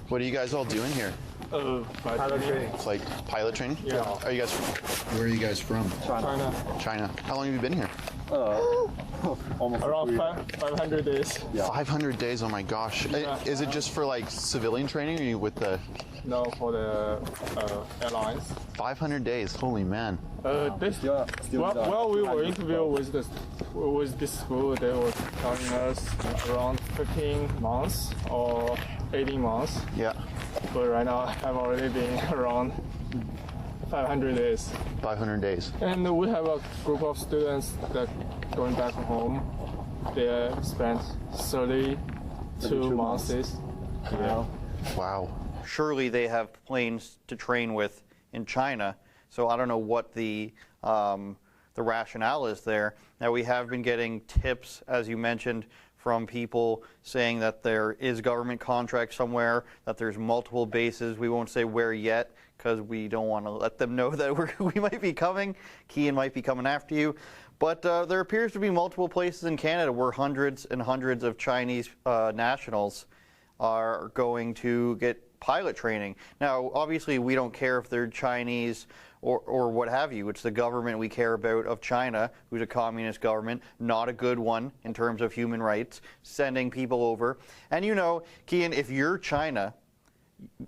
What are you guys all doing here? Pilot training. Like pilot training? Yeah. Are you guys? Where are you guys from? China. China. How long have you been here? Almost around 500 days. Yeah. 500 days. Oh my gosh. Yeah. Is it just for like civilian training, or are you with the? No, for the airlines. 500 days. Holy man. Well, we were interviewed with this school. They were telling us around 15 months or 18 months. Yeah. But right now, I've already been around 500 days. 500 days. And we have a group of students that going back home. They spent 32 months. Yeah. Wow. Surely they have planes to train with in China, so I don't know what the rationale is there. Now, we have been getting tips, as you mentioned, from people saying that there is government contract somewhere, that there's multiple bases. We won't say where yet because we don't want to let them know that we might be coming. Kean might be coming after you. But there appears to be multiple places in Canada where hundreds and hundreds of Chinese nationals are going to get pilot training. Now, obviously, we don't care if they're Chinese or what have you. It's the government we care about of China, who's a communist government, not a good one in terms of human rights, sending people over. And you know, Kean, if you're China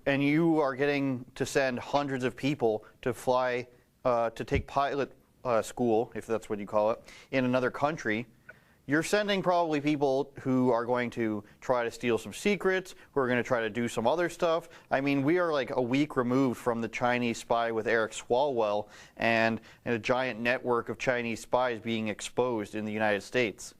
and you are getting to send hundreds of people to fly, to take pilot school, if that's what you call it, in another country, you're sending probably people who are going to try to steal some secrets, who are going to try to do some other stuff. I mean, we are like a week removed from the Chinese spy with Eric Swalwell and a giant network of Chinese spies being exposed in the United States.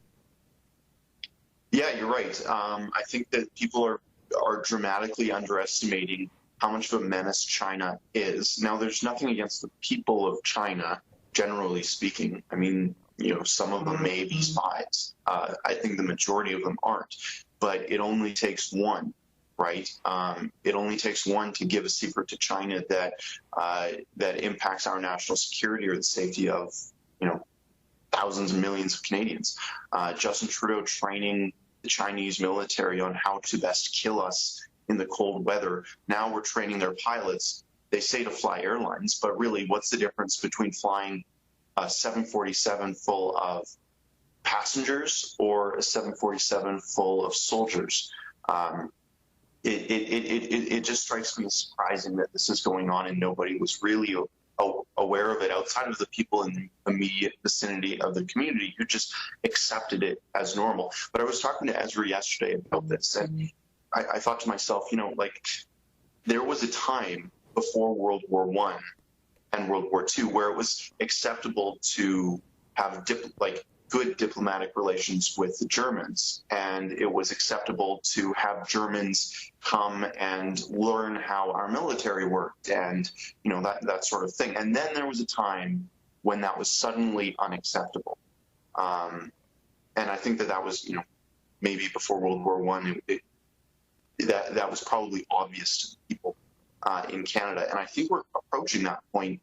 Yeah, you're right. I think that people are dramatically underestimating how much of a menace China is. Now, there's nothing against the people of China, generally speaking. I mean, you know, some of them may be spies. I think the majority of them aren't. But it only takes one, right? It only takes one to give a secret to China that impacts our national security or the safety of, you know, thousands and millions of Canadians. Justin Trudeau training the Chinese military on how to best kill us in the cold weather. Now we're training their pilots. They say to fly airlines, but really, what's the difference between flying a 747 full of passengers or a 747 full of soldiers? It just strikes me as surprising that this is going on and nobody was really aware of it outside of the people in the immediate vicinity of the community who just accepted it as normal. But I was talking to Ezra yesterday about this, and I thought to myself, you know, like, there was a time before World War I and World War II where it was acceptable to have good diplomatic relations with the Germans, and it was acceptable to have Germans come and learn how our military worked, and you know, that sort of thing. And then there was a time when that was suddenly unacceptable, and I think that was, you know, maybe before World War I, that was probably obvious to the people in Canada, and I think we're approaching that point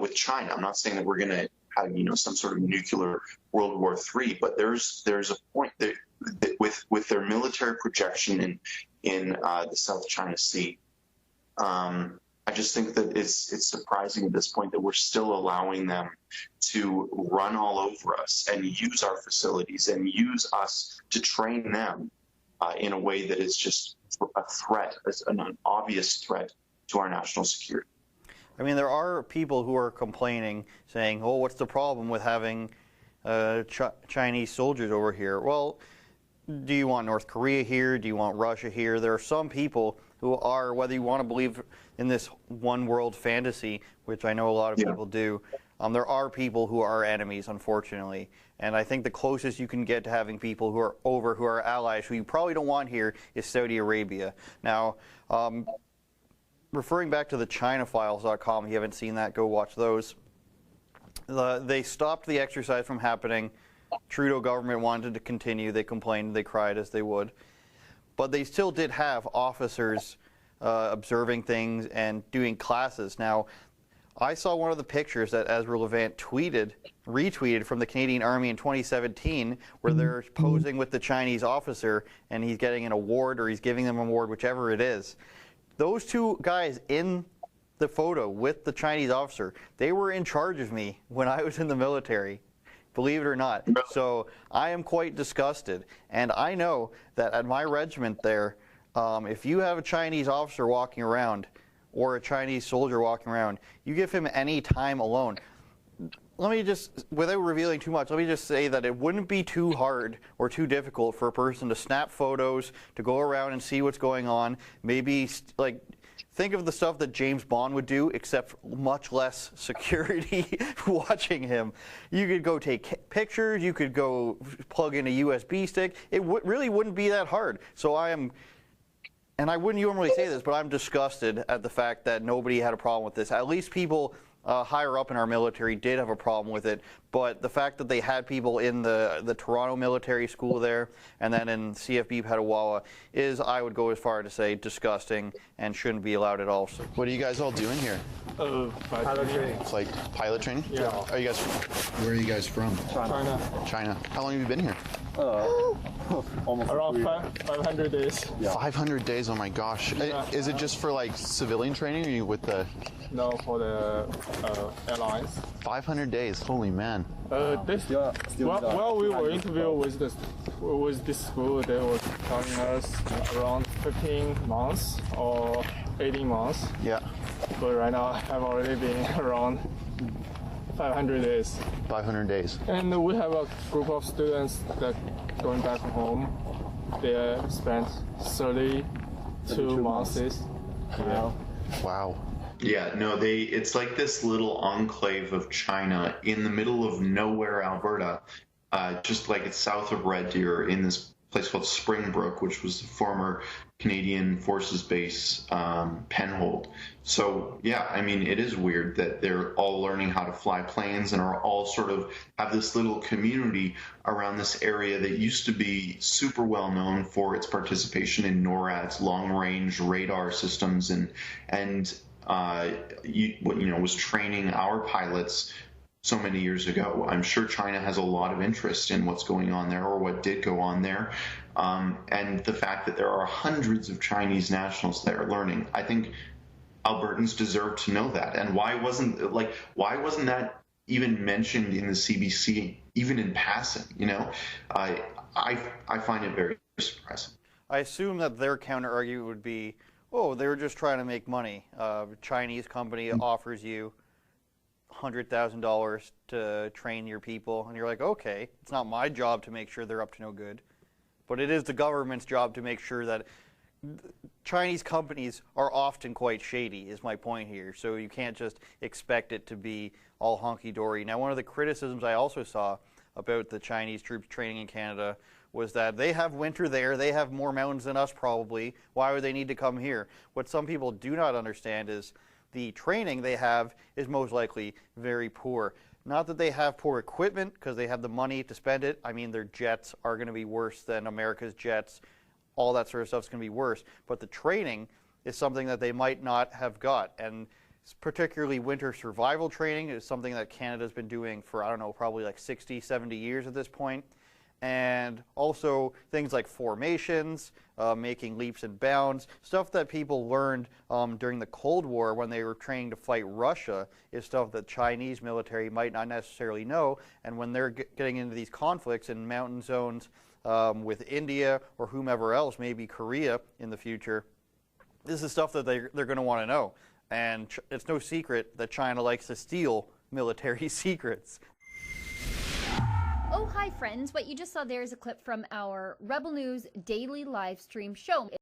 with China. I'm not saying that we're going to have, you know, some sort of nuclear World War III, but there's a point that with their military projection in the South China Sea. I just think that it's surprising at this point that we're still allowing them to run all over us and use our facilities and use us to train them in a way that is just a threat, an obvious threat to our national security. I mean, there are people who are complaining, saying, oh, what's the problem with having Chinese soldiers over here? Well, do you want North Korea here? Do you want Russia here? There are some people who are, whether you want to believe in this one world fantasy, which I know a lot of people do, there are people who are enemies, unfortunately. And I think the closest you can get to having people who are over, who are allies, who you probably don't want here, is Saudi Arabia. Now, referring back to the ChinaFiles.com, if you haven't seen that, go watch those. They stopped the exercise from happening. Trudeau government wanted to continue. They complained, they cried as they would. But they still did have officers observing things and doing classes. Now, I saw one of the pictures that Ezra Levant retweeted from the Canadian Army in 2017, where they're posing with the Chinese officer and he's getting an award, or he's giving them an award, whichever it is. Those two guys in the photo with the Chinese officer, they were in charge of me when I was in the military, believe it or not. So I am quite disgusted. And I know that at my regiment there, if you have a Chinese officer walking around or a Chinese soldier walking around, you give him any time alone. Let me just, without revealing too much, let me just say that it wouldn't be too hard or too difficult for a person to snap photos, to go around and see what's going on. Maybe, like, think of the stuff that James Bond would do, except much less security watching him. You could go take pictures, you could go plug in a USB stick. It really wouldn't be that hard. So I am, and I wouldn't normally say this, but I'm disgusted at the fact that nobody had a problem with this. At least people higher up in our military did have a problem with it, but the fact that they had people in the Toronto military school there and then in CFB Petawawa is, I would go as far to say, disgusting and shouldn't be allowed at all. So, What are you guys all doing here? Pilot training. It's like pilot training? Yeah. Are you guys, where are you guys from? China. China. How long have you been here? Almost around 500 days. Yeah. 500 days, oh my gosh. Yeah. Is it just for like civilian training, or are you with the... No, for the airlines. 500 days, holy man. While we were interviewed with this school, they were telling us around 15 months or 18 months. Yeah. But right now, I've already been around 500 days. 500 days. And we have a group of students that going back home. They spent 32 months. Yeah. Wow. Yeah, no, it's like this little enclave of China in the middle of nowhere, Alberta, just like it's south of Red Deer, in this place called Springbrook, which was the former Canadian Forces Base, Penhold. So, yeah, I mean, it is weird that they're all learning how to fly planes and are all sort of have this little community around this area that used to be super well known for its participation in NORAD's long-range radar systems and was training our pilots so many years ago. I'm sure China has a lot of interest in what's going on there, or what did go on there, and the fact that there are hundreds of Chinese nationals there learning. I think Albertans deserve to know that. And why wasn't that even mentioned in the CBC, even in passing? You know, I find it very surprising. I assume that their counter argument would be, oh, they were just trying to make money. A Chinese company offers you $100,000 to train your people, and you're like, okay, it's not my job to make sure they're up to no good, but it is the government's job to make sure that Chinese companies are often quite shady, is my point here. So you can't just expect it to be all honky-dory. Now, one of the criticisms I also saw about the Chinese troops training in Canada was that they have winter there, they have more mountains than us probably, why would they need to come here? What some people do not understand is the training they have is most likely very poor. Not that they have poor equipment, because they have the money to spend it. I mean, their jets are going to be worse than America's jets. All that sort of stuff is going to be worse. But the training is something that they might not have got. And particularly winter survival training is something that Canada's been doing for, I don't know, probably like 60, 70 years at this point. And also things like formations, making leaps and bounds, stuff that people learned during the Cold War when they were training to fight Russia is stuff that Chinese military might not necessarily know. And when they're getting into these conflicts in mountain zones with India or whomever else, maybe Korea in the future, this is stuff that they're going to want to know. And it's no secret that China likes to steal military secrets. Oh, hi friends. What you just saw there is a clip from our Rebel News daily live stream show.